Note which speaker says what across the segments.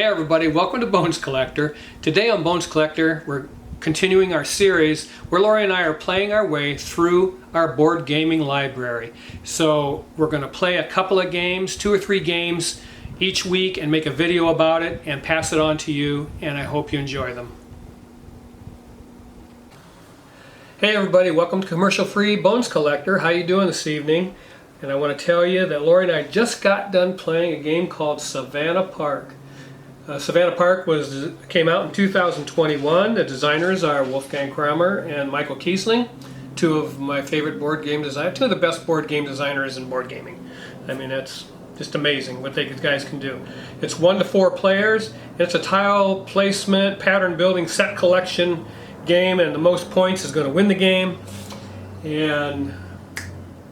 Speaker 1: Hey everybody, welcome to Bones Collector. Today on Bones Collector, we're continuing our series where Lori and I are playing our way through our board gaming library. So we're going to play a couple of games, 2 or 3 games each week, and make a video about it and pass it on to you, and I hope you enjoy them. Hey everybody, welcome to Commercial Free Bones Collector. How you doing this evening? And I want to tell you that Lori and I just got done playing a game called Savannah Park. Savannah Park came out in 2021. The designers are Wolfgang Kramer and Michael Kiesling, 2 of my favorite board game designers, 2 of the best board game designers in board gaming. I mean, it's just amazing what these guys can do. It's 1 to 4 players. It's a tile placement, pattern building, set collection game, and the most points is going to win the game. And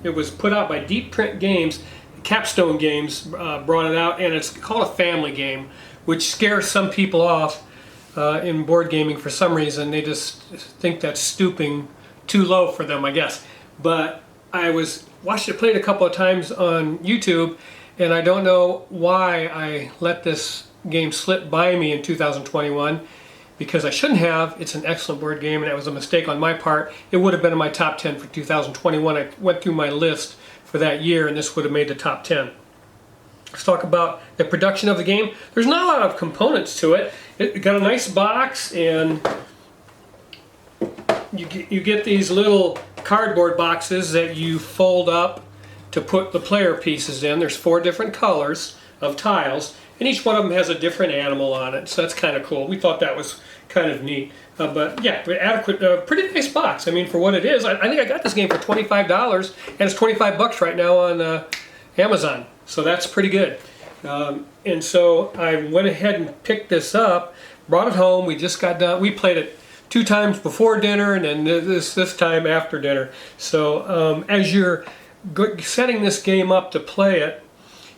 Speaker 1: it was put out by Deep Print Games. Capstone Games brought it out, and it's called a family game, which scares some people off in board gaming for some reason. They just think that's stooping too low for them, I guess. But I watched it played a couple of times on YouTube, and I don't know why I let this game slip by me in 2021, because I shouldn't have. It's an excellent board game, and it was a mistake on my part. It would have been in my top 10 for 2021. I went through my list for that year, and this would have made the top 10. Let's talk about the production of the game. There's not a lot of components to it. It got a nice box, and you get these little cardboard boxes that you fold up to put the player pieces in. There's 4 different colors of tiles, and each one of them has a different animal on it, so that's kind of cool. We thought that was kind of neat. But yeah, adequate, pretty nice box. I mean, for what it is, I think I got this game for $25, and it's $25 right now on Amazon. So that's pretty good. And so I went ahead and picked this up, brought it home. We just got done. We played it 2 times before dinner, and then this time after dinner. So as you're setting this game up to play it,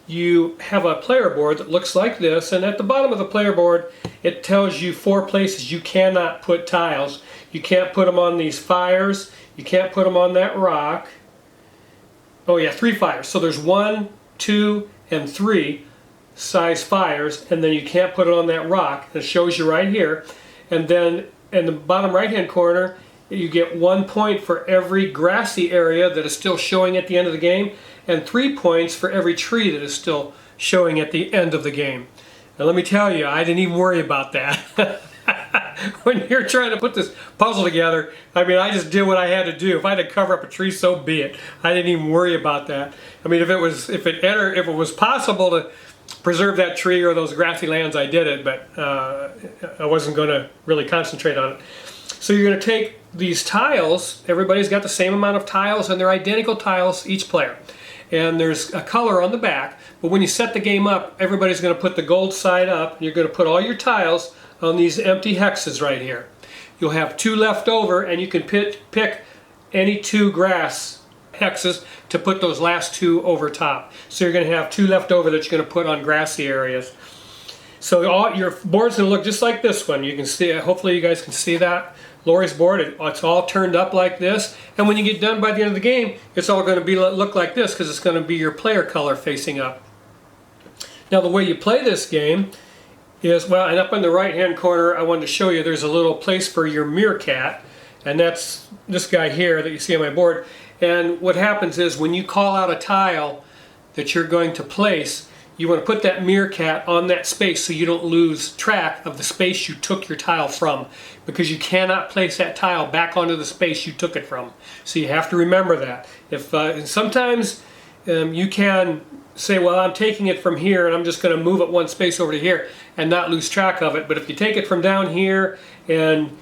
Speaker 1: you have a player board that looks like this, and at the bottom of the player board it tells you 4 places you cannot put tiles. You can't put them on these fires, you can't put them on that rock. Oh yeah, 3 fires. So there's 1, 2, and 3 size fires, and then you can't put it on that rock. It shows you right here. And then in the bottom right hand corner you get 1 point for every grassy area that is still showing at the end of the game, and 3 points for every tree that is still showing at the end of the game. Now let me tell you, I didn't even worry about that. When you're trying to put this puzzle together, I mean, I just did what I had to do. If I had to cover up a tree, so be it. I didn't even worry about that. I mean, if it was possible to preserve that tree or those grassy lands, I did it, but I wasn't going to really concentrate on it. So you're going to take these tiles. Everybody's got the same amount of tiles, and they're identical tiles, each player. And there's a color on the back, but when you set the game up, everybody's going to put the gold side up, and you're going to put all your tiles on these empty hexes right here. You'll have 2 left over, and you can pick any 2 grass hexes to put those last 2 over top. So you're going to have 2 left over that you're going to put on grassy areas. So your board's going to look just like this one. You can see, hopefully you guys can see that. Lori's board, it's all turned up like this, and when you get done by the end of the game, it's all going to look like this, because it's going to be your player color facing up. Now the way you play this game is, well, and up in the right hand corner I wanted to show you there's a little place for your meerkat, and that's this guy here that you see on my board. And what happens is when you call out a tile that you're going to place, you want to put that meerkat on that space so you don't lose track of the space you took your tile from, because you cannot place that tile back onto the space you took it from. So you have to remember that. And sometimes you can say, well, I'm taking it from here and I'm just going to move it 1 space over to here and not lose track of it. But if you take it from down here, and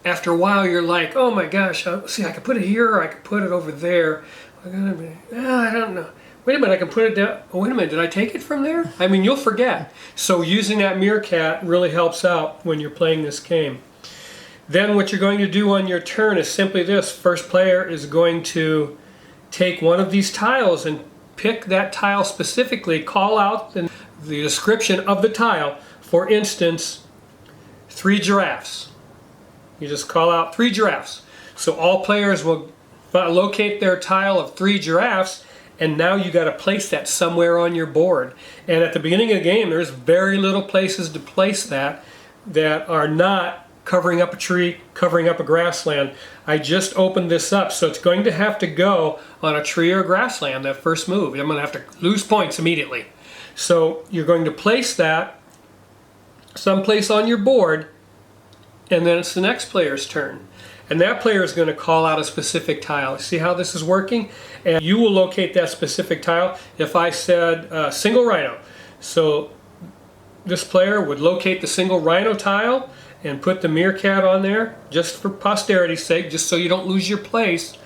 Speaker 1: after a while you're like, oh my gosh, see, I could put it here or I could put it over there. I don't know. Wait a minute, I can put it down. Oh, wait a minute, did I take it from there? I mean, you'll forget. So using that meerkat really helps out when you're playing this game. Then what you're going to do on your turn is simply this. First player is going to take one of these tiles and pick that tile specifically, call out the description of the tile. For instance, 3 giraffes. You just call out 3 giraffes. So all players will locate their tile of 3 giraffes, and now you got to place that somewhere on your board. And at the beginning of the game, there's very little places to place that are not covering up a tree, covering up a grassland. I just opened this up, so it's going to have to go on a tree or grassland, that first move. I'm going to have to lose points immediately. So you're going to place that someplace on your board, and then it's the next player's turn. And that player is going to call out a specific tile. See how this is working? And you will locate that specific tile. If I said single rhino, so this player would locate the single rhino tile and put the meerkat on there, just for posterity's sake, just so you don't lose your place.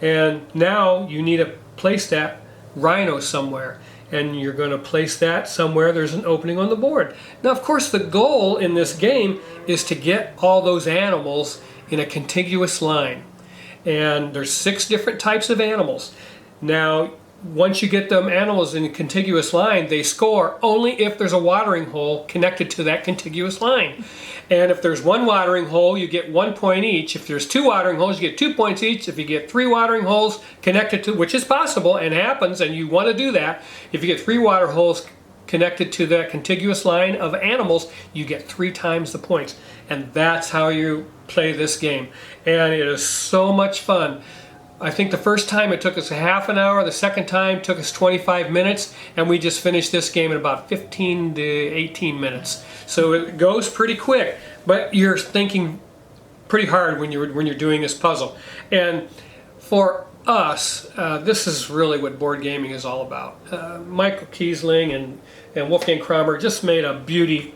Speaker 1: And now you need to place that rhino somewhere. And you're going to place that somewhere there's an opening on the board. Now, of course, the goal in this game is to get all those animals in a contiguous line. And there's 6 different types of animals. Now, once you get them animals in a contiguous line, they score only if there's a watering hole connected to that contiguous line. And if there's 1 watering hole, you get 1 point each. If there's 2 watering holes, you get 2 points each. If you get 3 watering holes connected to, which is possible and happens, and you want to do that, if you get 3 water holes connected to that contiguous line of animals, you get 3 times the points. And that's how you play this game. And it is so much fun. I think the first time it took us a half an hour, the second time took us 25 minutes, and we just finished this game in about 15 to 18 minutes. So it goes pretty quick, but you're thinking pretty hard when you're doing this puzzle. And for us, this is really what board gaming is all about. Michael Kiesling and Wolfgang Kramer just made a beauty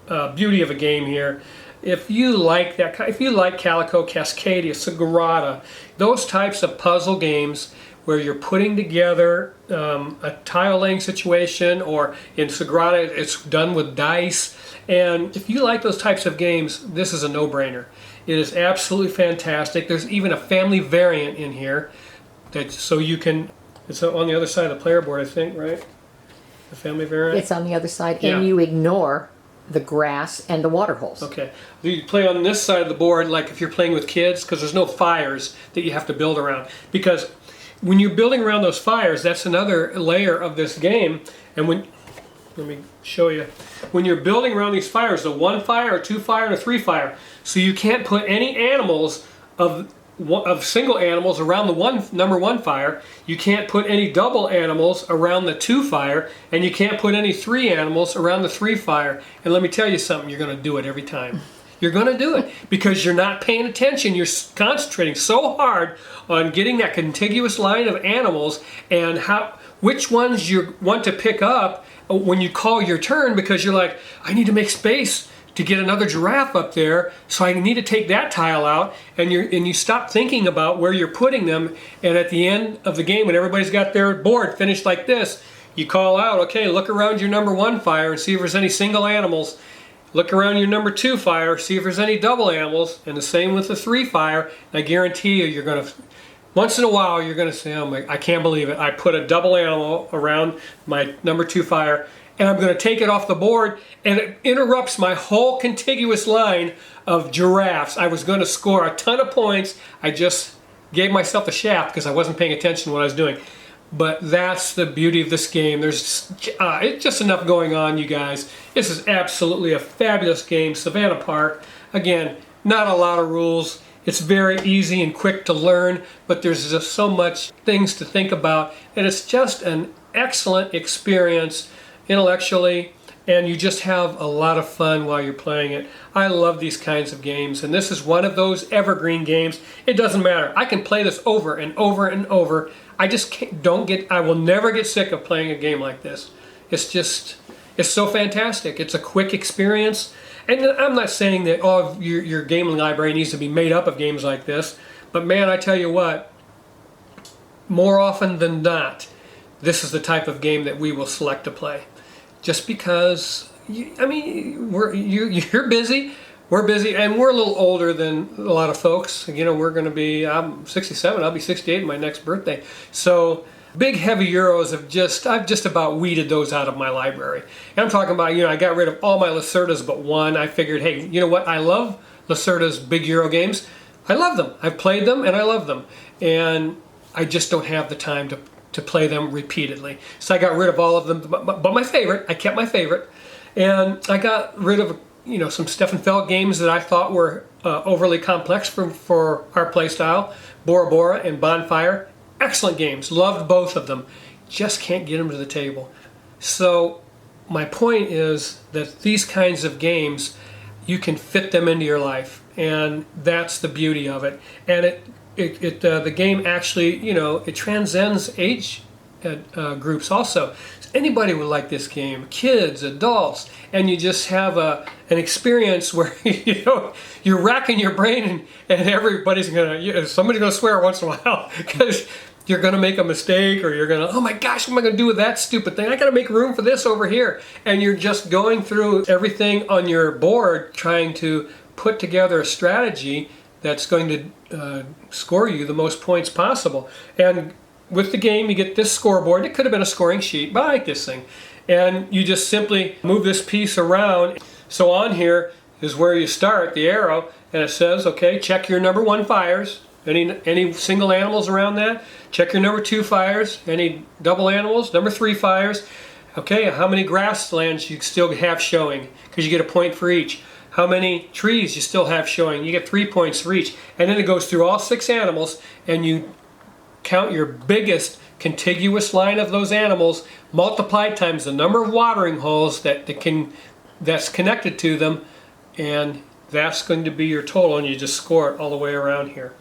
Speaker 1: of a game here. If you like that, if you like Calico, Cascadia, Sagrada, those types of puzzle games where you're putting together a tile laying situation, or in Sagrada it's done with dice, and if you like those types of games, this is a no-brainer. It is absolutely fantastic. There's even a family variant in here, so you can, it's on the other side of the player board, I think, right? The family variant?
Speaker 2: It's on the other side,
Speaker 1: Yeah.
Speaker 2: and you ignore the grass and the water holes.
Speaker 1: Okay. You play on this side of the board like if you're playing with kids, because there's no fires that you have to build around. Because when you're building around those fires, that's another layer of this game. And let me show you. When you're building around these fires, a 1 fire, a 2 fire, and a 3 fire. So you can't put any animals of single animals around the number 1 fire. You can't put any double animals around the 2 fire, and you can't put any 3 animals around the 3 fire. And let me tell you something, you're going to do it every time. You're going to do it because you're not paying attention. You're concentrating so hard on getting that contiguous line of animals and which ones you want to pick up when you call your turn, because you're like, I need to make space to get another giraffe up there, so I need to take that tile out, and you stop thinking about where you're putting them, and at the end of the game, when everybody's got their board finished like this, you call out, okay, look around your number 1 fire and see if there's any single animals. Look around your number 2 fire, see if there's any double animals, and the same with the 3 fire. I guarantee you're going to, once in a while, you're going to say, oh my, I can't believe it. I put a double animal around my number 2 fire, and I'm going to take it off the board, and it interrupts my whole contiguous line of giraffes. I was going to score a ton of points. I just gave myself a shaft because I wasn't paying attention to what I was doing. But that's the beauty of this game. There's it's just enough going on, you guys. This is absolutely a fabulous game. Savannah Park. Again, not a lot of rules. It's very easy and quick to learn, but there's just so much things to think about, and it's just an excellent experience intellectually, and you just have a lot of fun while you're playing it. I love these kinds of games, and this is one of those evergreen games. It doesn't matter. I can play this over and over and over. I just I will never get sick of playing a game like this. It's so fantastic. It's a quick experience, and I'm not saying that all of your gaming library needs to be made up of games like this, but man, I tell you what, more often than not, this is the type of game that we will select to play. Just because, I mean, you're busy, we're busy, and we're a little older than a lot of folks. You know, I'm 67, I'll be 68 my next birthday. So big heavy Euros I've just about weeded those out of my library. And I'm talking about, I got rid of all my Lacerdas but one. I figured, hey, you know what, I love Lacerda's big Euro games. I love them. I've played them and I love them. And I just don't have the time to to play them repeatedly. So I got rid of all of them, but my favorite, I kept my favorite. And I got rid of, you know, some Stefan Feld games that I thought were overly complex for our play style. Bora Bora and Bonfire, excellent games, loved both of them. Just can't get them to the table. So my point is that these kinds of games, you can fit them into your life, and that's the beauty of it. And the game actually, you know, it transcends age groups also. Anybody would like this game, kids, adults, and you just have an experience where you know you're racking your brain, and everybody's somebody's gonna swear once in a while because you're gonna make a mistake, or you're gonna, oh my gosh, what am I gonna do with that stupid thing? I gotta make room for this over here, and you're just going through everything on your board trying to put together a strategy that's going to score you the most points possible. And with the game, you get this scoreboard. It could have been a scoring sheet, but I like this thing. And you just simply move this piece around. So on here is where you start, the arrow, and it says, okay, check your number 1 fires. Any single animals around that? Check your number 2 fires. Any double animals? Number 3 fires. Okay, how many grasslands you still have showing? Because you get a point for each. How many trees you still have showing? You get 3 points for each. And then it goes through all 6 animals, and you count your biggest contiguous line of those animals multiplied times the number of watering holes that's connected to them, and that's going to be your total, and you just score it all the way around here.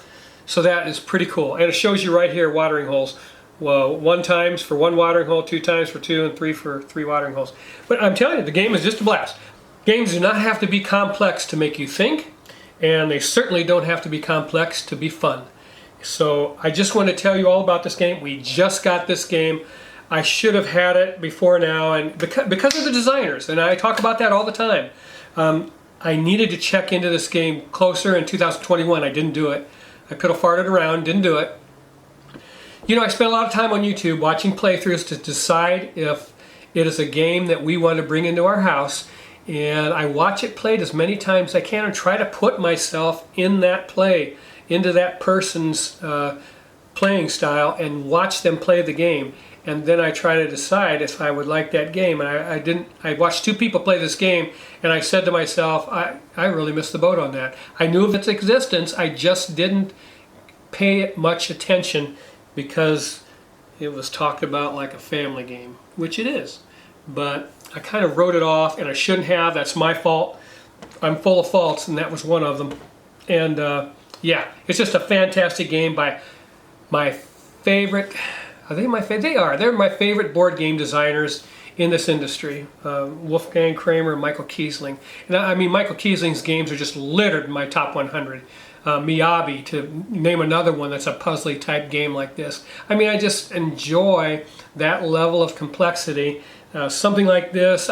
Speaker 1: So that is pretty cool, and it shows you right here watering holes. Well, 1 times for 1 watering hole, 2 times for 2, and 3 for 3 watering holes. But I'm telling you, the game is just a blast. Games do not have to be complex to make you think, and they certainly don't have to be complex to be fun. So I just want to tell you all about this game. We just got this game. I should have had it before now, and because of the designers, and I talk about that all the time. I needed to check into this game closer in 2021. I didn't do it. I could have farted around, didn't do it. You know, I spent a lot of time on YouTube watching playthroughs to decide if it is a game that we want to bring into our house, and I watch it played as many times as I can and try to put myself in that play, into that person's playing style, and watch them play the game. And then I try to decide if I would like that game. And I watched 2 people play this game, and I said to myself, I really missed the boat on that. I knew of its existence, I just didn't pay much attention because it was talked about like a family game, which it is. But I kind of wrote it off, and I shouldn't have. That's my fault. I'm full of faults, and that was one of them. And yeah, it's just a fantastic game by my favorite, I think they're my favorite board game designers in this industry. Wolfgang Kramer and Michael Kiesling. And I mean, Michael Kiesling's games are just littered in my top 100. Miyabi, to name another one that's a puzzly type game like this. I mean, I just enjoy that level of complexity. Something like this,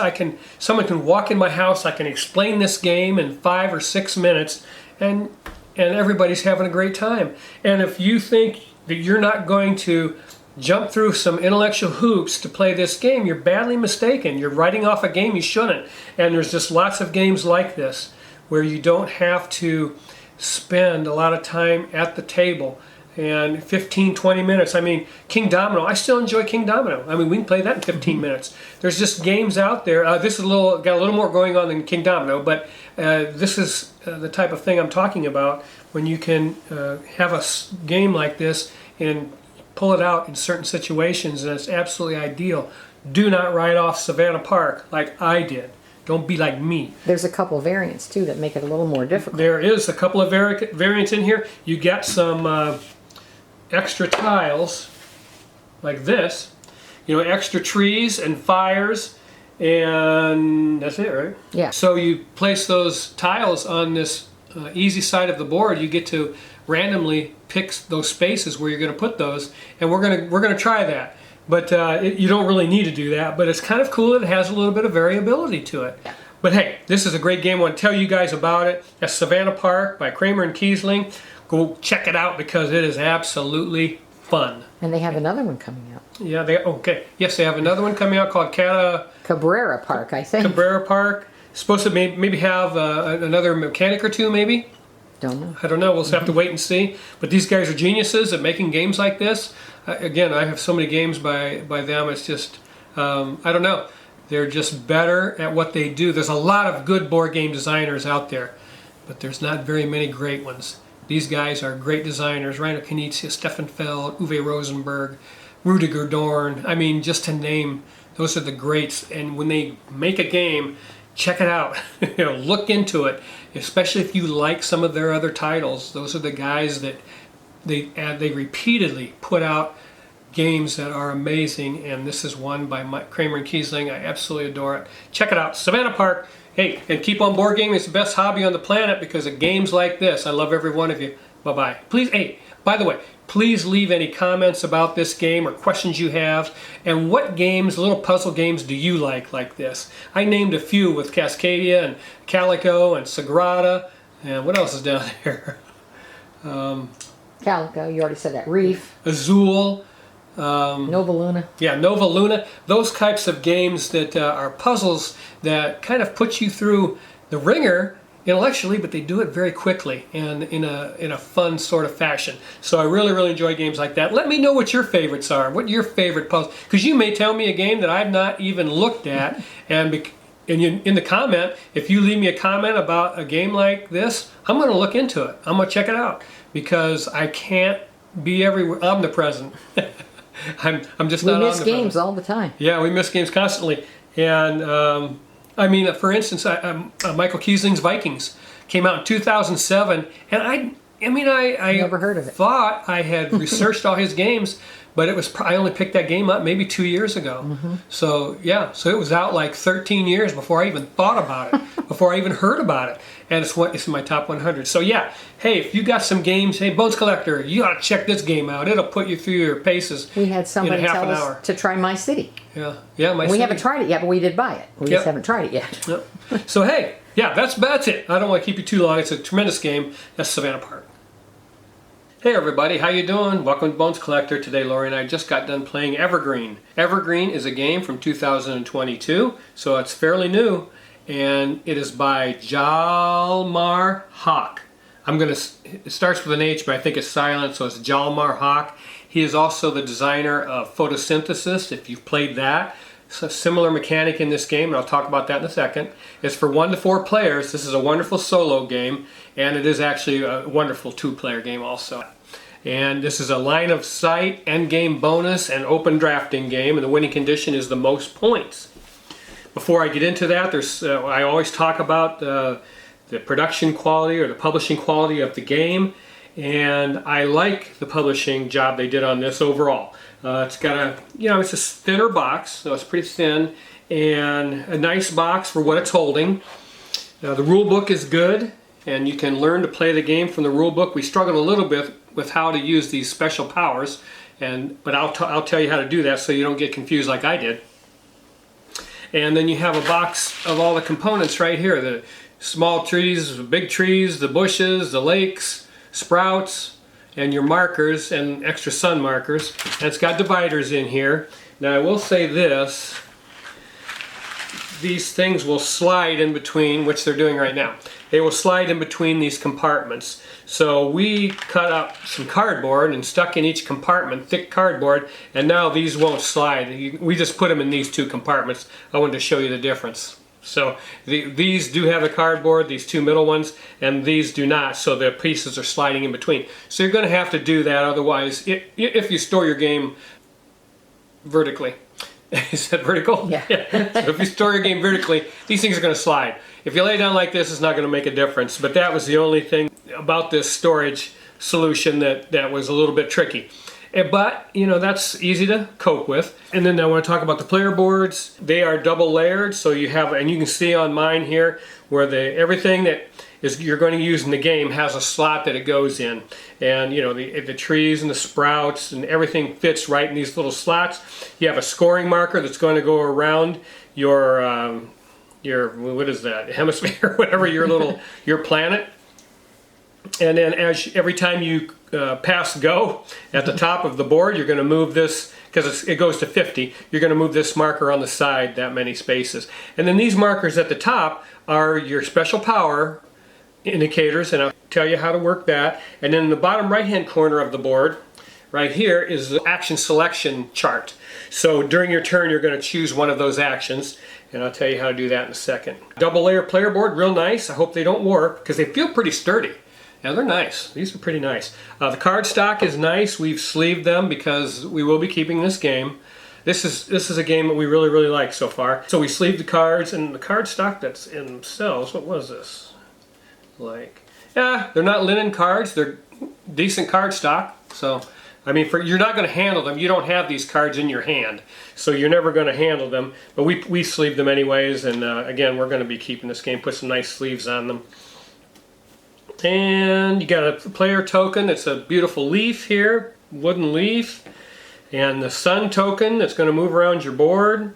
Speaker 1: someone can walk in my house, I can explain this game in 5 or 6 minutes, and everybody's having a great time. And if you think that you're not going to jump through some intellectual hoops to play this game, you're badly mistaken. You're writing off a game you shouldn't. And there's just lots of games like this where you don't have to spend a lot of time at the table. And 15, 20 minutes. I mean, King Domino, I still enjoy King Domino. I mean, we can play that in 15 minutes. There's just games out there. This is got a little more going on than King Domino, but this is the type of thing I'm talking about, when you can have a game like this and pull it out in certain situations, and it's absolutely ideal. Do not write off Savannah Park like I did. Don't be like me.
Speaker 2: There's a couple variants too that make it a little more difficult.
Speaker 1: There is a couple of variants in here. You get some extra tiles like this, you know, extra trees and fires, and that's it, right?
Speaker 2: Yeah.
Speaker 1: So you place those tiles on this easy side of the board. You get to randomly pick those spaces where you're going to put those, and we're gonna try that. But you don't really need to do that, but it's kind of cool. It has a little bit of variability to it. But hey, this is a great game. I want to tell you guys about it. That's Savannah Park by Kramer and Kiesling. Go check it out because it is absolutely fun.
Speaker 2: And they have another one coming out.
Speaker 1: Yeah, yes, they have another one coming out called
Speaker 2: Cabrera Park, I think.
Speaker 1: Cabrera Park. Supposed to maybe have another mechanic or two, maybe.
Speaker 2: Don't know.
Speaker 1: I don't know. We'll have to wait and see. But these guys are geniuses at making games like this. Again, I have so many games by them. It's just, I don't know. They're just better at what they do. There's a lot of good board game designers out there, but there's not very many great ones. These guys are great designers. Rainer Knizia, Stefan Feld, Uwe Rosenberg, Rudiger Dorn. I mean, just to name, those are the greats. And when they make a game, check it out. Look into it, especially if you like some of their other titles. Those are the guys that they repeatedly put out games that are amazing, and this is one by Kramer and Kiesling. I absolutely adore it. Check it out, Savannah Park. Hey, and keep on board gaming. It's the best hobby on the planet because of games like this. I love every one of you. Bye-bye. Please, hey, by the way, please leave any comments about this game or questions you have. And what games, little puzzle games, do you like this? I named a few with Cascadia and Calico and Sagrada. And what else is down there?
Speaker 2: Calico, you already said that. Reef.
Speaker 1: Azul.
Speaker 2: Nova Luna.
Speaker 1: Yeah, Nova Luna. Those types of games that are puzzles that kind of put you through the ringer intellectually, but they do it very quickly and in a fun sort of fashion. So I really enjoy games like that. Let me know what your favorites are. What your favorite puzzle? Because you may tell me a game that I've not even looked at, and in the comment, if you leave me a comment about a game like this, I'm going to look into it. I'm going to check it out because I can't be everywhere omnipresent. I'm just not.
Speaker 2: We miss games all the time.
Speaker 1: Yeah, we miss games constantly. And I mean, for instance, Michael Kiesling's Vikings came out in 2007, and I
Speaker 2: Never heard of it.
Speaker 1: Thought I had researched all his games, but I only picked that game up maybe 2 years ago. So yeah, so it was out like 13 years before I even thought about it, before I even heard about it, and it's in my top 100. So yeah, hey, if you got some games, hey, Bones Collector, you ought to check this game out. It'll put you through your paces.
Speaker 2: We had somebody
Speaker 1: in half
Speaker 2: tell
Speaker 1: an
Speaker 2: us
Speaker 1: hour.
Speaker 2: to try My City.
Speaker 1: Yeah, My
Speaker 2: We
Speaker 1: City.
Speaker 2: haven't tried it yet, but we did buy it. We just haven't tried it yet.
Speaker 1: Yep. So hey, yeah, that's it. I don't want to keep you too long. It's a tremendous game. That's Savannah Park. Hey everybody, how you doing? Welcome to Bones Collector. Today Lori and I just got done playing Evergreen. Evergreen is a game from 2022, so it's fairly new, and it is by Hjalmar Hawk. It starts with an H, but I think it's silent, so it's Hjalmar Hawk. He is also the designer of Photosynthesis, if you've played that. It's a similar mechanic in this game, and I'll talk about that in a second. It's for 1 to 4 players. This is a wonderful solo game, and it is actually a wonderful 2-player game also. And this is a line of sight, end game bonus, and open drafting game, and the winning condition is the most points. Before I get into that, I always talk about the production quality or the publishing quality of the game, and I like the publishing job they did on this overall. It's got it's a thinner box, so it's pretty thin, and a nice box for what it's holding. The rule book is good, and you can learn to play the game from the rule book. We struggled a little bit with how to use these special powers, but I'll tell you how to do that so you don't get confused like I did. And then you have a box of all the components right here: the small trees, the big trees, the bushes, the lakes, sprouts, and your markers and extra sun markers. And it's got dividers in here. Now I will say this, these things will slide in between, which they're doing right now. They will slide in between these compartments. So we cut up some cardboard and stuck in each compartment, thick cardboard, and now these won't slide. We just put them in these 2 compartments. I wanted to show you the difference. So these do have the cardboard, these 2 middle ones, and these do not, so the pieces are sliding in between. So you're going to have to do that, otherwise, if you store your game vertically. Is that vertical?
Speaker 2: Yeah.
Speaker 1: So if you store your game vertically, these things are going to slide. If you lay down like this, it's not going to make a difference. But that was the only thing about this storage solution that was a little bit tricky. But, that's easy to cope with. And then I want to talk about the player boards. They are double layered, so you have, and you can see on mine here, where everything that you're going to use in the game has a slot that it goes in. And, the trees and the sprouts and everything fits right in these little slots. You have a scoring marker that's going to go around your what is that, hemisphere, whatever, your planet. And then every time you pass go at the top of the board, you're going to move this, because it goes to 50, you're going to move this marker on the side that many spaces. And then these markers at the top are your special power indicators, and tell you how to work that. And then in the bottom right-hand corner of the board, right here, is the action selection chart. So during your turn, you're going to choose one of those actions, and I'll tell you how to do that in a second. Double layer player board, real nice. I hope they don't warp, because they feel pretty sturdy. Yeah, they're nice. These are pretty nice. The card stock is nice. We've sleeved them because we will be keeping this game. This is a game that we really, really like so far. So we sleeved the cards, and the card stock that's in themselves, what was this? Like, yeah, they're not linen cards. They're decent card stock. So, I mean, you're not going to handle them. You don't have these cards in your hand, so you're never going to handle them. But we sleeved them anyways, and again, we're going to be keeping this game. Put some nice sleeves on them. And you got a player token. It's a beautiful leaf here, wooden leaf. And the sun token that's going to move around your board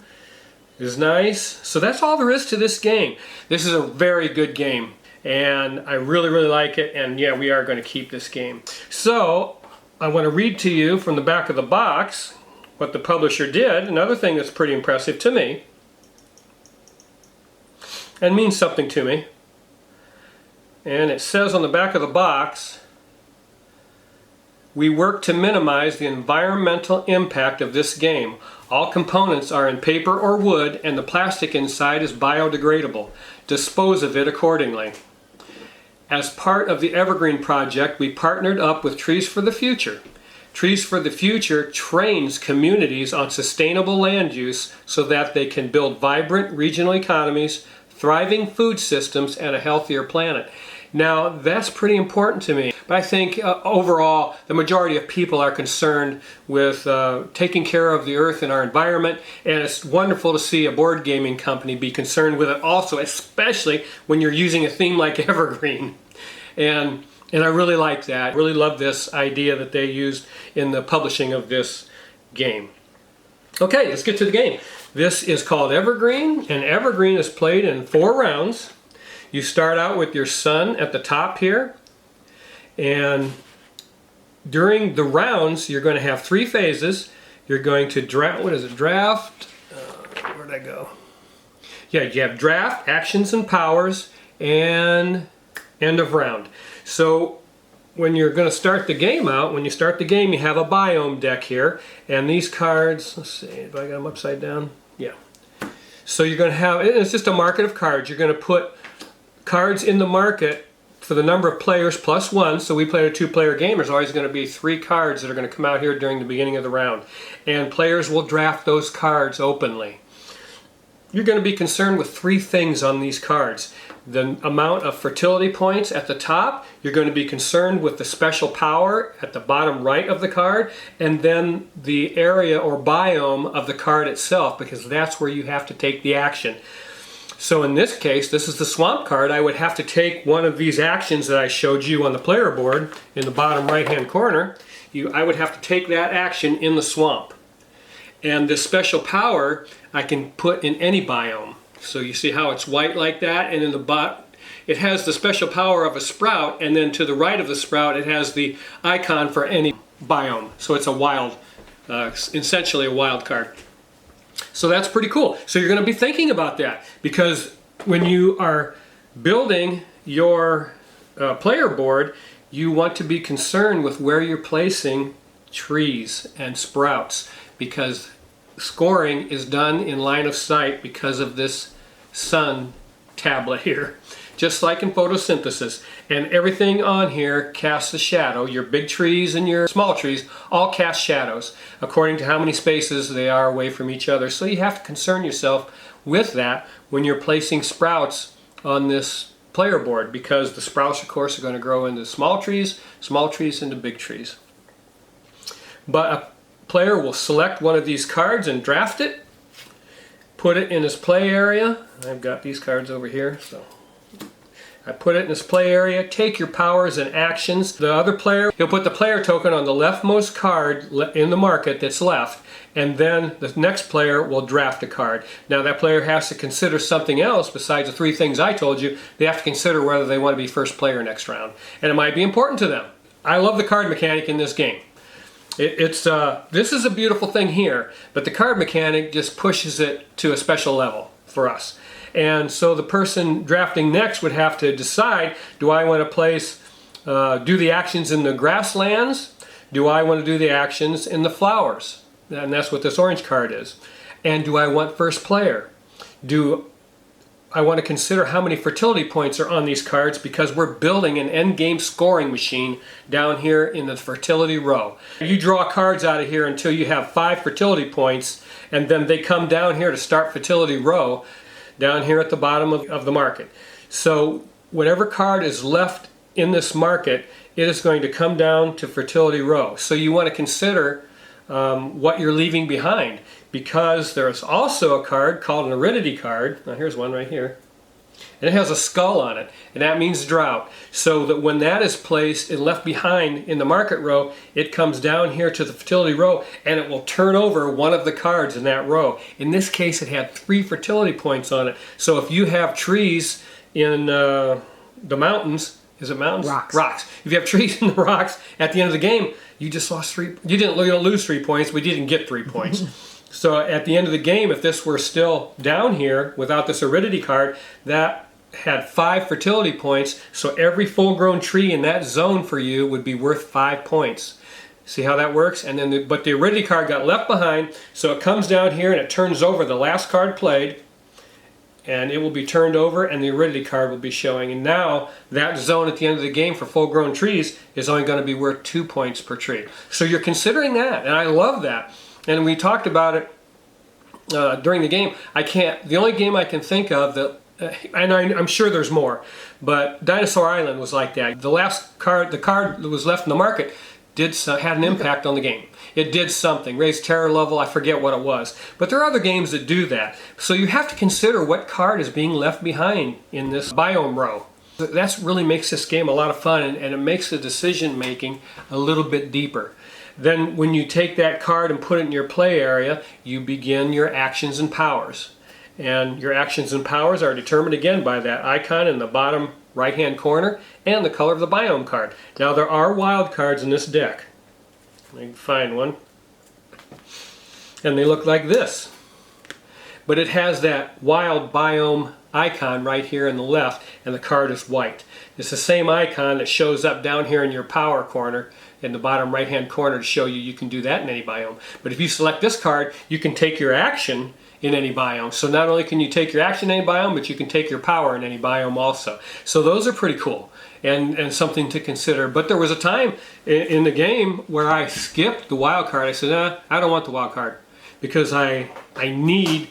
Speaker 1: is nice. So that's all there is to this game. This is a very good game, and I really, really like it. And yeah, we are going to keep this game. So I want to read to you from the back of the box what the publisher did. Another thing that's pretty impressive to me and means something to me. And it says on the back of the box, "We work to minimize the environmental impact of this game. All components are in paper or wood, and the plastic inside is biodegradable. Dispose of it accordingly." As part of the Evergreen project, we partnered up with Trees for the Future. Trees for the Future trains communities on sustainable land use so that they can build vibrant regional economies, thriving food systems, and a healthier planet. Now, that's pretty important to me. But I think overall, the majority of people are concerned with taking care of the earth and our environment, and it's wonderful to see a board gaming company be concerned with it also, especially when you're using a theme like Evergreen. And I really like that. I really love this idea that they used in the publishing of this game. Okay, let's get to the game. This is called Evergreen, and Evergreen is played in 4 rounds. You start out with your sun at the top here, and during the rounds you're going to have 3 phases. You're going to draft, what is it, draft, where'd I go? Yeah, you have draft, actions and powers, and end of round. So when you're going to start the game out, when you start the game, you have a biome deck here, and these cards, let's see, do I got them upside down? Yeah. So you're going to have, it's just a market of cards. You're going to put cards in the market for the number of players plus 1. So we played a 2-player game. There's always going to be 3 cards that are going to come out here during the beginning of the round. And players will draft those cards openly. You're going to be concerned with 3 things on these cards. The amount of fertility points at the top. You're going to be concerned with the special power at the bottom right of the card. And then the area or biome of the card itself, because that's where you have to take the action. So in this case, this is the swamp card. I would have to take one of these actions that I showed you on the player board in the bottom right-hand corner. I would have to take that action in the swamp. And this special power I can put in any biome. So you see how it's white like that, and in the bottom it has the special power of a sprout, and then to the right of the sprout it has the icon for any biome. So it's a wild, essentially a wild card. So that's pretty cool. So you're going to be thinking about that, because when you are building your player board, you want to be concerned with where you're placing trees and sprouts, because scoring is done in line of sight because of this sun tablet here, just like in photosynthesis. And everything on here casts a shadow. Your big trees and your small trees all cast shadows according to how many spaces they are away from each other. So you have to concern yourself with that when you're placing sprouts on this player board, because the sprouts, of course, are going to grow into small trees into big trees. But a player will select one of these cards and draft it, put it in his play area. I've got these cards over here, so I put it in his play area. Take your powers and actions. The other player, he'll put the player token on the leftmost card in the market that's left, and then the next player will draft a card. Now that player has to consider something else besides the 3 things I told you. They have to consider whether they want to be first player next round, and it might be important to them. I love the card mechanic in this game. This is a beautiful thing here, but the card mechanic just pushes it to a special level for us. And so the person drafting next would have to decide, do I want to place do the actions in the grasslands? Do I want to do the actions in the flowers? And that's what this orange card is. And do I want first player? Do I want to consider how many fertility points are on these cards, because we're building an end game scoring machine down here in the fertility row. You draw cards out of here until you have 5 fertility points, and then they come down here to start fertility row down here at the bottom of the market. So whatever card is left in this market, it is going to come down to fertility row. So you want to consider what you're leaving behind, because there's also a card called an aridity card. Now here's one right here, and it has a skull on it, and that means drought. So that when that is placed and left behind in the market row, it comes down here to the fertility row, and it will turn over one of the cards in that row. In this case, it had 3 fertility points on it. So if you have trees in the mountains, is it mountains?
Speaker 2: Rocks.
Speaker 1: Rocks. If you have trees in the rocks, at the end of the game, you just lost 3. You don't lose 3 points, but you didn't get 3 points. So at the end of the game, if this were still down here without this aridity card, that had 5 fertility points. So every full-grown tree in that zone for you would be worth 5 points. See how that works? And then, but the aridity card got left behind, so it comes down here and it turns over the last card played, and it will be turned over, and the aridity card will be showing. And now that zone at the end of the game for full-grown trees is only going to be worth 2 points per tree. So you're considering that, and I love that. And we talked about it during the game. The only game I can think of that, and I'm sure there's more, but Dinosaur Island was like that. The last card, the card that was left in the market, had an impact on the game. It did something, raised terror level, I forget what it was. But there are other games that do that. So you have to consider what card is being left behind in this biome row. That really makes this game a lot of fun, and it makes the decision making a little bit deeper. Then when you take that card and put it in your play area, you begin your actions and powers. And your actions and powers are determined again by that icon in the bottom right hand corner and the color of the biome card. Now there are wild cards in this deck. I can find one. And they look like this. But it has that wild biome icon right here in the left, and the card is white. It's the same icon that shows up down here in your power corner in the bottom right hand corner to show you can do that in any biome. But if you select this card, you can take your action in any biome. So not only can you take your action in any biome, but you can take your power in any biome also. So those are pretty cool and something to consider. But there was a time in the game where I skipped the wild card. I said, nah, I don't want the wild card, because I need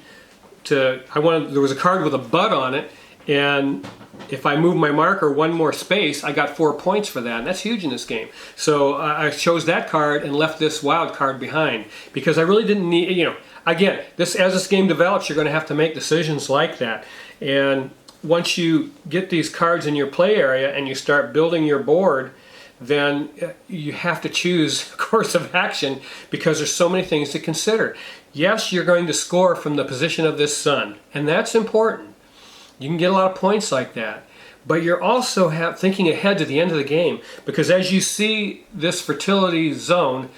Speaker 1: to, there was a card with a bud on it, and if I move my marker one more space, I got 4 points for that, and that's huge in this game. So I chose that card and left this wild card behind, because I really didn't need, again, as this game develops, you're going to have to make decisions like that. And once you get these cards in your play area and you start building your board, then you have to choose a course of action, because there's so many things to consider. Yes, you're going to score from the position of this sun, and that's important. You can get a lot of points like that. But you're also thinking ahead to the end of the game, because as you see this fertility zone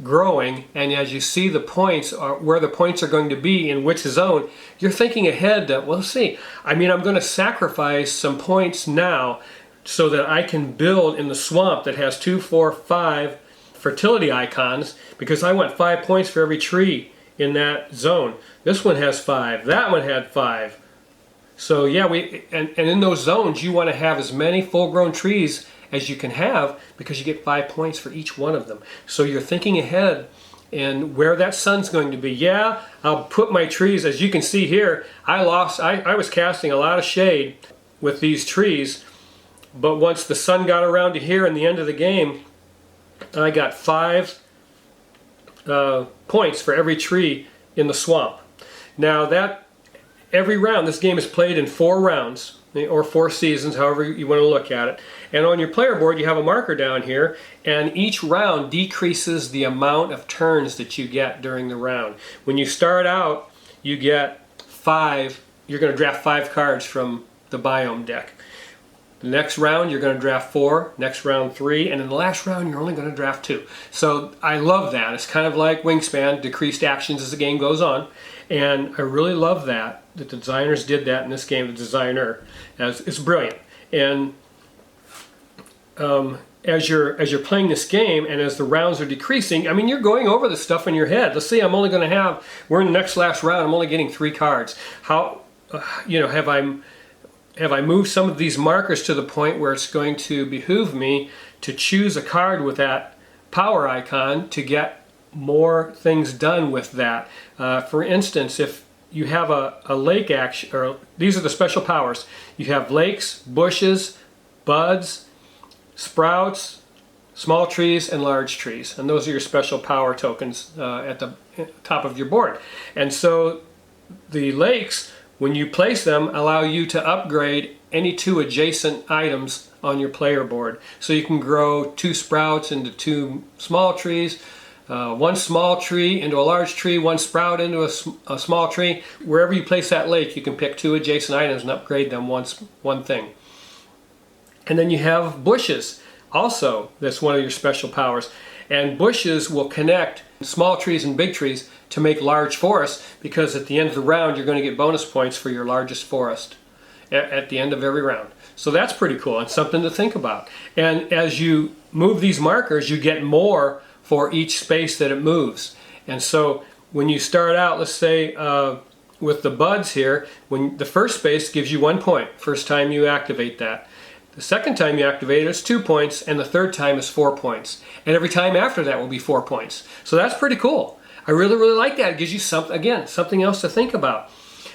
Speaker 1: growing, and as you see the points, where the points are going to be in which zone, you're thinking ahead that, well, see, I'm going to sacrifice some points now so that I can build in the swamp that has 2, 4, 5 fertility icons, because I want 5 points for every tree in that zone. This one has 5, that one had 5. So yeah, and in those zones you want to have as many full-grown trees as you can have, because you get 5 points for each one of them. So you're thinking ahead and where that sun's going to be. Yeah, I'll put my trees, as you can see here, I was casting a lot of shade with these trees, but once the sun got around to here in the end of the game, I got 5 points for every tree in the swamp. Now that every round, this game is played in 4 rounds, or 4 seasons, however you want to look at it. And on your player board you have a marker down here, and each round decreases the amount of turns that you get during the round. When you start out, you get 5, you're going to draft 5 cards from the biome deck. The next round you're going to draft 4, next round 3, and in the last round you're only going to draft 2. So I love that. It's kind of like Wingspan, decreased actions as the game goes on. And I really love that the designers did that in this game. The designer, it's brilliant. And as you're playing this game and as the rounds are decreasing, I mean, you're going over the stuff in your head. Let's see, we're in the next last round, I'm only getting 3 cards. How, have I moved some of these markers to the point where it's going to behoove me to choose a card with that power icon to get more things done with that? For instance, if you have a lake action, or these are the special powers. You have lakes, bushes, buds, sprouts, small trees, and large trees. And those are your special power tokens at the top of your board. And so the lakes, when you place them, allow you to upgrade any 2 adjacent items on your player board. So you can grow 2 sprouts into 2 small trees, 1 small tree into a large tree, 1 sprout into a small tree. Wherever you place that lake, you can pick 2 adjacent items and upgrade them one thing. And then you have bushes. Also, that's one of your special powers. And bushes will connect small trees and big trees to make large forests, because at the end of the round you're going to get bonus points for your largest forest at the end of every round. So that's pretty cool and something to think about. And as you move these markers, you get more for each space that it moves. And so when you start out, let's say with the buds here, when the first space gives you 1 point, first time you activate that. The second time you activate it, it's 2 points, and the third time is 4 points. And every time after that will be 4 points. So that's pretty cool. I really, really like that. It gives you something else to think about.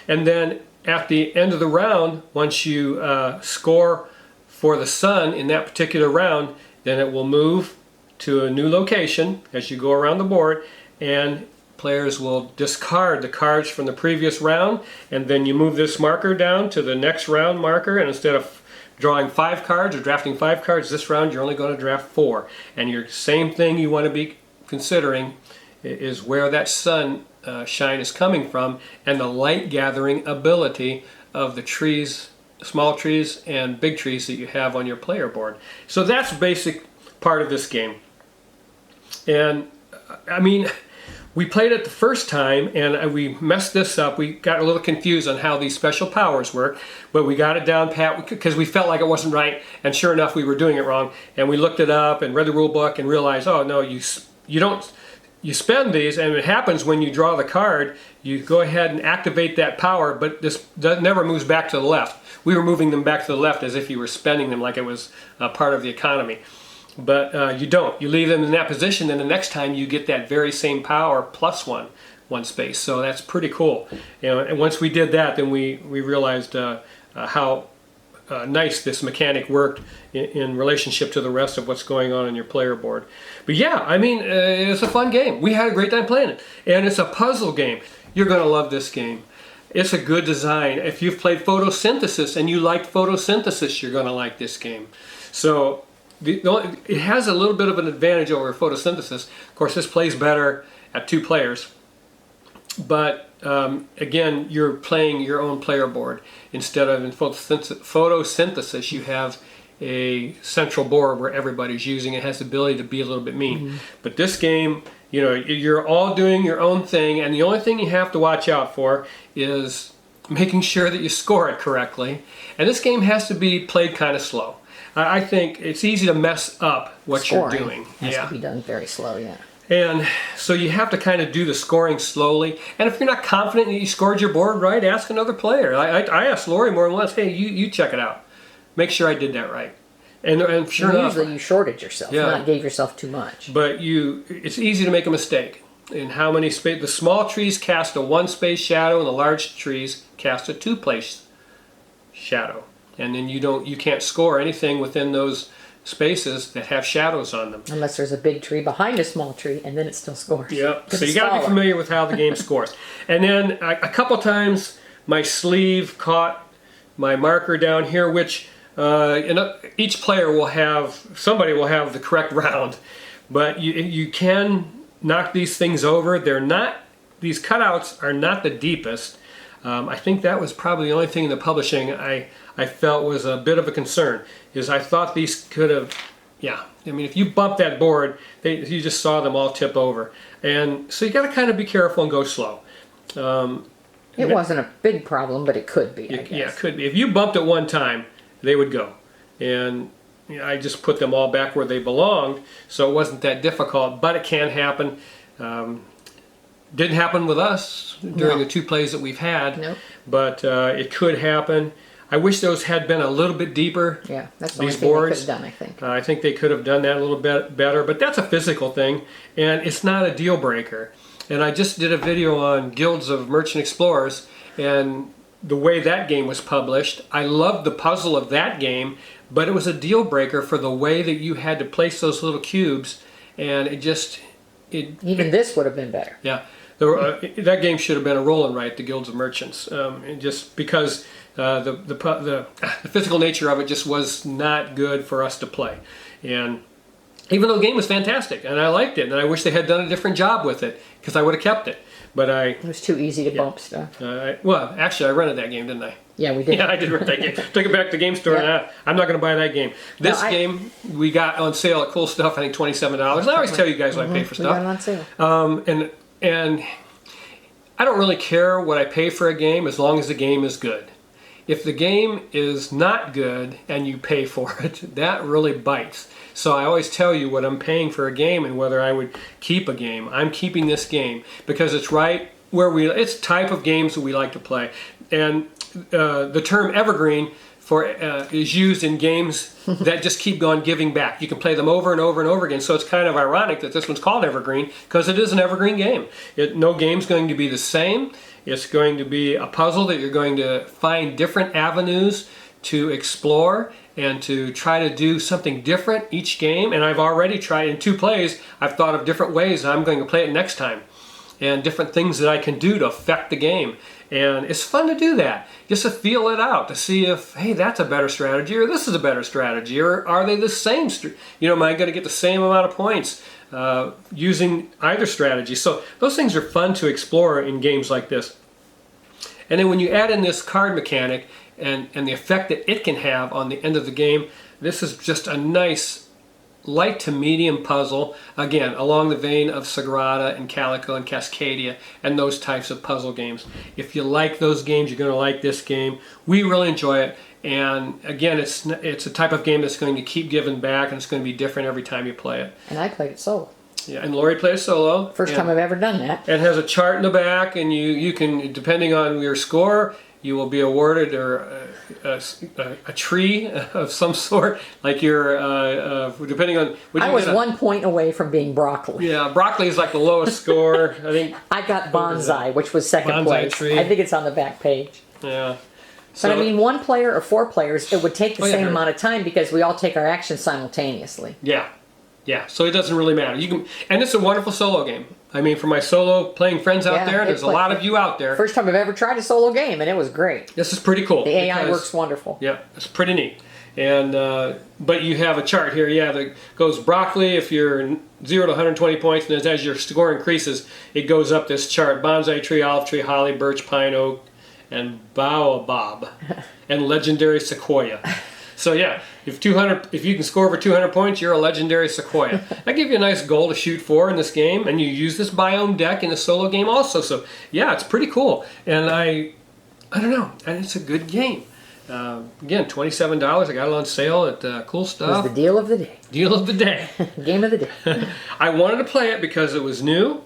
Speaker 1: And then at the end of the round, once you score for the sun in that particular round, then it will move to a new location as you go around the board, and players will discard the cards from the previous round, and then you move this marker down to the next round marker, and instead of drawing 5 cards or drafting 5 cards, this round you're only going to draft 4. And your same thing you want to be considering is where that sun shine is coming from, and the light gathering ability of the trees, small trees and big trees that you have on your player board. So that's basic part of this game. And I mean, we played it the first time and we messed this up. We got a little confused on how these special powers work, but we got it down pat because we felt like it wasn't right, and sure enough we were doing it wrong. And we looked it up and read the rule book and realized, oh no, you spend these, and it happens when you draw the card, you go ahead and activate that power, but this never moves back to the left. We were moving them back to the left as if you were spending them like it was part of the economy. But you don't. You leave them in that position, and the next time you get that very same power plus one space. So that's pretty cool. And once we did that, then we realized how nice this mechanic worked in relationship to the rest of what's going on your player board. But yeah, I mean, it's a fun game. We had a great time playing it. And it's a puzzle game. You're going to love this game. It's a good design. If you've played photosynthesis and you liked photosynthesis, you're going to like this game. So it has a little bit of an advantage over photosynthesis. Of course, this plays better at 2 players. But again, you're playing your own player board. Instead of in photosynthesis, you have a central board where everybody's using it. It has the ability to be a little bit mean. Mm-hmm. But this game, you're all doing your own thing, and the only thing you have to watch out for is making sure that you score it correctly. And this game has to be played kind of slow. I think it's easy to mess up what
Speaker 2: Scoring
Speaker 1: you're doing.
Speaker 2: has to be done very slow, yeah.
Speaker 1: And so you have to kind of do the scoring slowly. And if you're not confident that you scored your board right, ask another player. I asked Lori more than once, hey, you check it out. Make sure I did that right. And sure enough.
Speaker 2: Usually you shorted yourself, not gave yourself too much.
Speaker 1: But it's easy to make a mistake. In how many space, the small trees cast a 1-space shadow and the large trees cast a 2-place shadow. And then you can't score anything within those spaces that have shadows on them.
Speaker 2: Unless there's a big tree behind a small tree, and then it still scores.
Speaker 1: Yep. So you got to be familiar with how the game scores. And then a couple times my sleeve caught my marker down here, which each player will have, somebody will have the correct round, but you can knock these things over. These cutouts are not the deepest. I think that was probably the only thing in the publishing I felt was a bit of a concern, is I thought these could have, I mean, if you bump that board, you just saw them all tip over. And so you got to kind of be careful and go slow.
Speaker 2: It wasn't a big problem, but it could be, I guess.
Speaker 1: Yeah, it could be. If you bumped it one time, they would go. And I just put them all back where they belonged, so it wasn't that difficult, but it can happen. Didn't happen with us during the 2 plays that we've had,
Speaker 2: Nope.
Speaker 1: but it could happen. I wish those had been a little bit deeper.
Speaker 2: Yeah, that's the only
Speaker 1: These
Speaker 2: thing they could
Speaker 1: boards,
Speaker 2: have done, I think.
Speaker 1: I think they could have done that a little bit better, but that's a physical thing, and it's not a deal breaker. And I just did a video on Guilds of Merchant Explorers, and the way that game was published. I loved the puzzle of that game, but it was a deal breaker for the way that you had to place those little cubes, and
Speaker 2: Even this would have been better.
Speaker 1: yeah, that game should have been a roll and write, the Guilds of Merchants, and just because the physical nature of it just was not good for us to play. And even though the game was fantastic, and I liked it, and I wish they had done a different job with it, because I would have kept it. But
Speaker 2: It was too easy to bump stuff.
Speaker 1: well, actually, I rented that game, didn't I?
Speaker 2: Yeah, we did.
Speaker 1: Yeah, I did rent that game. Took it back to the game store, and I'm not going to buy that game. This game we got on sale at Cool Stuff, I think $27. I always tell you guys what I pay for
Speaker 2: We got it
Speaker 1: stuff.
Speaker 2: on sale.
Speaker 1: And I don't really care what I pay for a game as long as the game is good. If the game is not good and you pay for it, that really bites. So I always tell you what I'm paying for a game and whether I would keep a game. I'm keeping this game because it's right where it's the type of games that we like to play. And the term evergreen is used in games that just keep on giving back. You can play them over and over and over again. So it's kind of ironic that this one's called Evergreen because it is an evergreen game. No game's going to be the same. It's going to be a puzzle that you're going to find different avenues to explore and to try to do something different each game. And I've already tried in 2 plays, I've thought of different ways I'm going to play it next time and different things that I can do to affect the game. And it's fun to do that, just to feel it out, to see if, hey, that's a better strategy or this is a better strategy, or are they the same? Am I going to get the same amount of points using either strategy? So those things are fun to explore in games like this. And then when you add in this card mechanic and the effect that it can have on the end of the game, this is just a nice light to medium puzzle, again, along the vein of Sagrada and Calico and Cascadia and those types of puzzle games. If you like those games, you're going to like this game. We really enjoy it, and again, it's a type of game that's going to keep giving back, and it's going to be different every time you play it.
Speaker 2: And I played it solo.
Speaker 1: Yeah, and Lori plays solo.
Speaker 2: First time I've ever done that.
Speaker 1: It has a chart in the back, and you can, depending on your score, you will be awarded a tree of some sort, like depending on.
Speaker 2: I was 1 point away from being broccoli.
Speaker 1: Yeah, broccoli is like the lowest score. I think.
Speaker 2: I got bonsai, which was second
Speaker 1: Bonsai
Speaker 2: place.
Speaker 1: tree.
Speaker 2: I think it's on the back page.
Speaker 1: Yeah.
Speaker 2: But I mean, 1 player or 4 players, it would take the same
Speaker 1: sure.
Speaker 2: amount of time because we all take our actions simultaneously.
Speaker 1: Yeah. Yeah, so it doesn't really matter. And it's a wonderful solo game. I mean, for my solo playing friends out there, there's a lot of you out there.
Speaker 2: First time I've ever tried a solo game, and it was great.
Speaker 1: This is pretty cool.
Speaker 2: The AI works wonderful.
Speaker 1: Yeah, it's pretty neat. And but you have a chart here, that goes broccoli if you're 0 to 120 points, and as your score increases, it goes up this chart: bonsai tree, olive tree, holly, birch, pine, oak, and baobab, and legendary sequoia. So yeah, if you can score over 200 points, you're a legendary sequoia. That gives you a nice goal to shoot for in this game, and you use this biome deck in the solo game also. So yeah, it's pretty cool, and I don't know, and it's a good game. Again, $27. I got it on sale at Cool Stuff.
Speaker 2: It was the deal of the day.
Speaker 1: Deal of the day.
Speaker 2: Game of the day.
Speaker 1: I wanted to play it because it was new,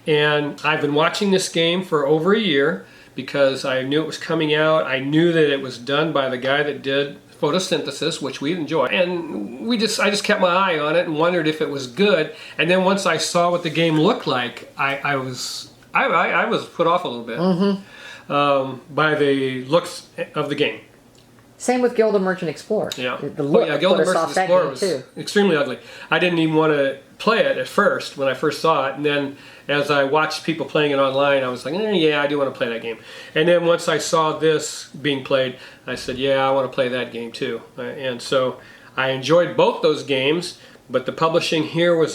Speaker 1: and I've been watching this game for over a year because I knew it was coming out. I knew that it was done by the guy that did photosynthesis, which we enjoy, and I just kept my eye on it and wondered if it was good. And then once I saw what the game looked like, I was put off a little bit by the looks of the game.
Speaker 2: Same with Guild of Merchant Explorer.
Speaker 1: Yeah,
Speaker 2: the look
Speaker 1: Guild
Speaker 2: put
Speaker 1: of
Speaker 2: us
Speaker 1: Merchant
Speaker 2: off that
Speaker 1: Explorer
Speaker 2: game
Speaker 1: was
Speaker 2: too.
Speaker 1: extremely ugly. I didn't even want to play it at first when I first saw it, and then as I watched people playing it online, I was like, yeah, I do want to play that game. And then once I saw this being played, I said, yeah, I want to play that game too. And so I enjoyed both those games, but the publishing here was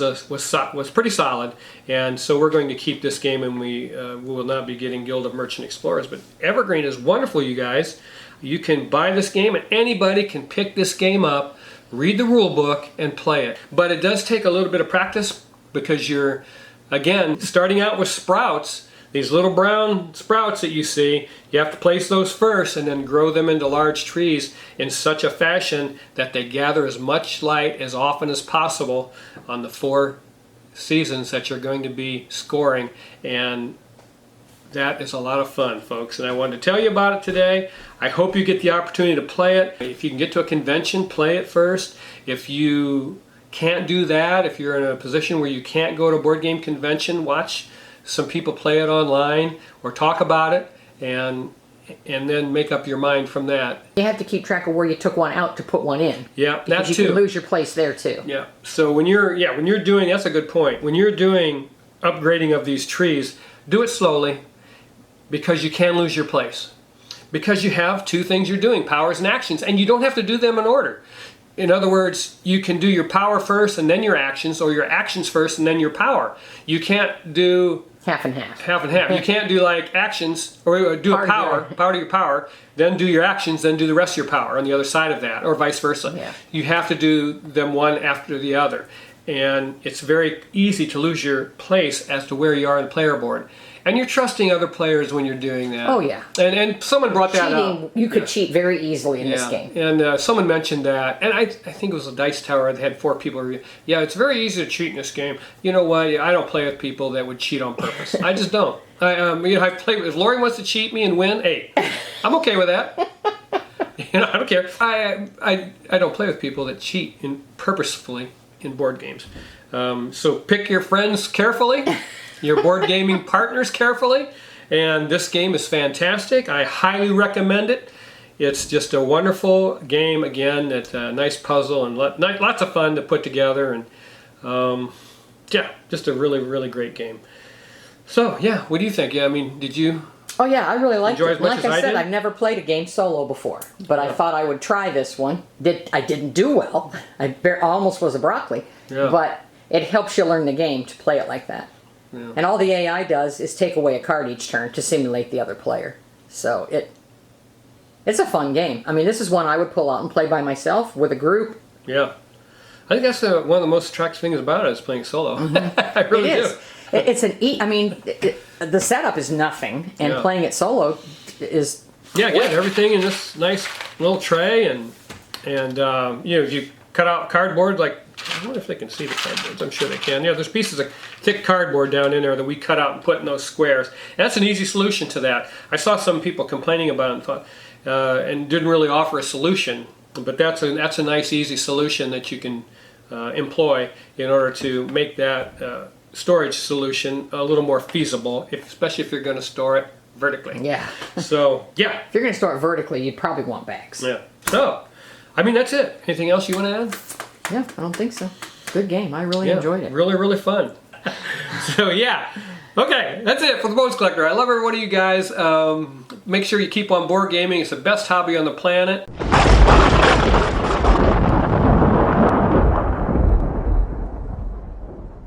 Speaker 1: pretty solid, and so we're going to keep this game, and we will not be getting Guild of Merchant Explorers. But Evergreen is wonderful, you guys. You can buy this game, and anybody can pick this game up, read the rule book, and play it. But it does take a little bit of practice because you're, again, starting out with sprouts. these little brown sprouts that you see, you have to place those first and then grow them into large trees in such a fashion that they gather as much light as often as possible on the 4 seasons that you're going to be scoring. And that is a lot of fun, folks, and I wanted to tell you about it today. I hope you get the opportunity to play it. If you can get to a convention, play it first. If you can't do that, if you're in a position where you can't go to a board game convention, watch some people play it online or talk about it, and then make up your mind from that.
Speaker 2: You have to keep track of where you took one out to put one in.
Speaker 1: Yeah, that too.
Speaker 2: You can lose your place there too.
Speaker 1: Yeah. So when you're doing, that's a good point. When you're doing upgrading of these trees, do it slowly, because you can lose your place. Because you have 2 things you're doing, powers and actions, and you don't have to do them in order. In other words, you can do your power first and then your actions, or your actions first and then your power. You can't do
Speaker 2: half and half.
Speaker 1: Half and half. You can't do like actions, or do a power to your power, then do your actions, then do the rest of your power on the other side of that, or vice versa.
Speaker 2: Yeah.
Speaker 1: You have to do them one after the other. And it's very easy to lose your place as to where you are on the player board. And you're trusting other players when you're doing that.
Speaker 2: Oh, yeah.
Speaker 1: And someone brought that up.
Speaker 2: You could cheat very easily in this game.
Speaker 1: And someone mentioned that, and I think it was a dice tower that had 4 people. Yeah, it's very easy to cheat in this game. You know what? I don't play with people that would cheat on purpose. I just don't. I play with, if Lori wants to cheat me and win, hey, I'm okay with that. I don't care. I don't play with people that cheat purposefully in board games. So pick your friends carefully. Your board gaming partners carefully, and this game is fantastic. I highly recommend it. It's just a wonderful game. Again, it's a nice puzzle and lots of fun to put together, and yeah, just a really, really great game. So yeah, what do you think? Yeah, I mean, did you?
Speaker 2: Oh yeah, I really liked it.
Speaker 1: Like
Speaker 2: I said, I've never played a game solo before, but I thought I would try this one. I didn't do well. I almost was a broccoli, but it helps you learn the game to play it like that. Yeah. And all the AI does is take away a card each turn to simulate the other player. So it's a fun game. I mean, this is one I would pull out and play by myself with a group.
Speaker 1: Yeah. I think that's one of the most attractive things about it is playing solo. Mm-hmm. I really do.
Speaker 2: It's the setup is nothing, and playing it solo is...
Speaker 1: Yeah, again, everything in this nice little tray, and you cut out cardboard, like, I wonder if they can see the cardboards. I'm sure they can. Yeah, there's pieces of thick cardboard down in there that we cut out and put in those squares. And that's an easy solution to that. I saw some people complaining about it and thought, and didn't really offer a solution. But that's a nice, easy solution that you can employ in order to make that storage solution a little more feasible, especially if you're going to store it vertically.
Speaker 2: Yeah.
Speaker 1: So, yeah.
Speaker 2: If you're going to store it vertically, you'd probably want bags.
Speaker 1: Yeah. So, I mean, that's it. Anything else you want to add?
Speaker 2: Yeah, I don't think so. Good game. I really enjoyed it.
Speaker 1: Really, really fun. So, yeah. Okay, that's it for the Bonus Collector. I love every one of you guys. Make sure you keep on board gaming. It's the best hobby on the planet.